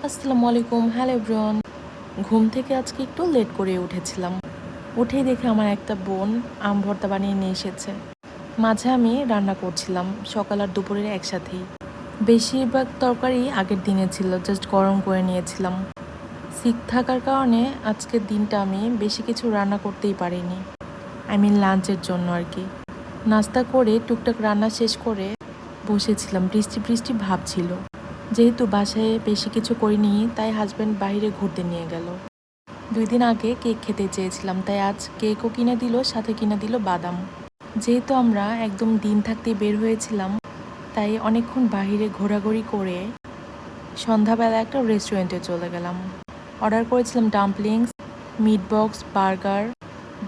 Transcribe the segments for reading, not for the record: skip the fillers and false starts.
আসসালামু আলাইকুম, hello everyone. ঘুম থেকে আজকে একটু লেট করে উঠেছিলাম। উঠেই দেখে আমার একটা বোন আম ভর্তা বানিয়ে নিয়ে এসেছে। মাঝে আমি রান্না করছিলাম সকাল আর দুপুরের একসাথেই। বেশিরভাগ তরকারি আগের দিনে ছিল, জাস্ট গরম করে নিয়েছিলাম। সিক থাকার কারণে আজকের দিনটা আমি বেশি কিছু রান্না করতেই পারিনি। লাঞ্চের জন্য আর কি। নাস্তা করে টুকটাক রান্না শেষ করে বসেছিলাম। বৃষ্টি বৃষ্টি ভাব ছিল। যেহেতু বাসায় বেশি কিছু করিনি, তাই হাজব্যান্ড বাইরে ঘুরতে নিয়ে গেল। 2 দিন আগে কেক খেতে চেয়েছিলাম, তাই আজ কেকও কিনে দিল, সাথে কিনে দিল বাদাম। যেহেতু আমরা একদম দিন থাকতেই বের হয়েছিলাম, তাই অনেকক্ষণ বাইরে ঘোরাঘুরি করে সন্ধ্যাবেলা একটা রেস্টুরেন্টে চলে গেলাম। অর্ডার করেছিলাম dumplings, meat box, burger,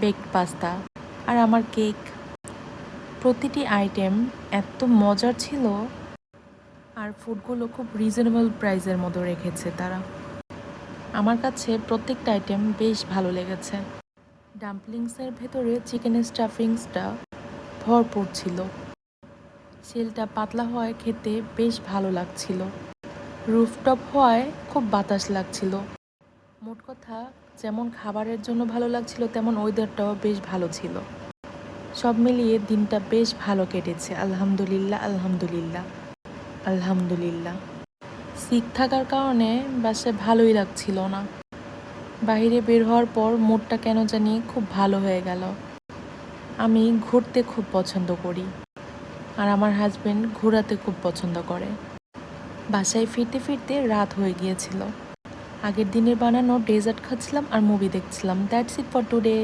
baked pasta আর আমার কেক। প্রতিটি আইটেম এত মজার ছিল, আর ফুডগুলো খুব রিজনেবল প্রাইসের মতো রেখেছে তারা। আমার কাছে প্রত্যেকটা আইটেম বেশ ভালো লেগেছে। ডাম্পলিংসের ভেতরে চিকেনের স্টাফিংসটা ভরপুর ছিল। শেলটা পাতলা হওয়ায় খেতে বেশ ভালো লাগছিল। রুফটপ হওয়ায় খুব বাতাস লাগছিল। মোট কথা, যেমন খাবারের জন্য ভালো লাগছিল, তেমন ওয়েদারটাও বেশ ভালো ছিল। সব মিলিয়ে দিনটা বেশ ভালো কেটেছে। আলহামদুলিল্লাহ, আলহামদুলিল্লাহ, আলহামদুলিল্লাহ। সিক থাকার কারণে বাসায় ভালোই লাগছিল না। বাইরে বের হওয়ার পর মুডটা কেন জানি খুব ভালো হয়ে গেল। আমি ঘুরতে খুব পছন্দ করি, আর আমার হাজব্যান্ড ঘোরাতে খুব পছন্দ করে। বাসায় ফিরতে ফিরতে রাত হয়ে গিয়েছিল। আগের দিনের বানানো ডেজার্ট খাচ্ছিলাম আর মুভি দেখছিলাম। That's it for today.